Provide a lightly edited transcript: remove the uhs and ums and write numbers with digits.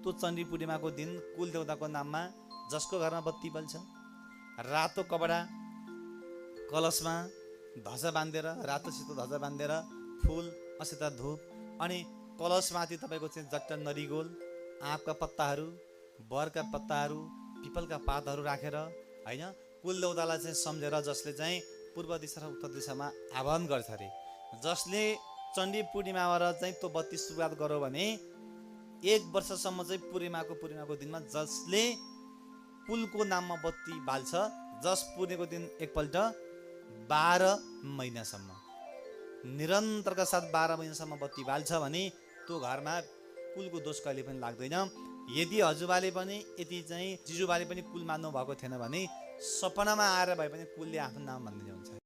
त्यो चण्डी पूर्णिमाको दिन कुल देवताको नाममा जसको घरमा बत्ती बल्छ रातो कपडा कलशमा ध्वजा बाँधेर रातोसित ध्वजा बाँधेर फुल असित धूप अनि कलशमाथि तपाईँको चाहिँ जट्ट नरिगोल आँपका पत्ताहरू बरका पत्ताहरू पिपलका पातहरू राखेर हैन कुल देवतालाई चाहिँ सम्झेर जसले चाहिँ पूर्व दिशा र उत्तर दिशामा आह्वान गर्छ अरे जसले चण्डी पूर्णिमाबाट चाहिँ त्यो बत्ती सुरुवात गर्यो भने 1 वर्षसम्म चाहिँ पूर्णिमाको दिनमा जसले कुलको नाममा बत्ती बाल्छ जस पूर्णिमाको दिन एकपल्ट 12 महिनासम्म निरन्तरका साथ 12 महिनासम्म बत्ती बाल्छ भने त्यो घरमा कुलको दोष कहिले पनि लाग्दैन। यदि हजुरबाले पनि यति चाहिँ जिजुबाले पनि कुल मान्नु भएको थिएन भने सपनामा आएर भए पनि कुलले आफ्नो नाम भन्दिने हुन्छ।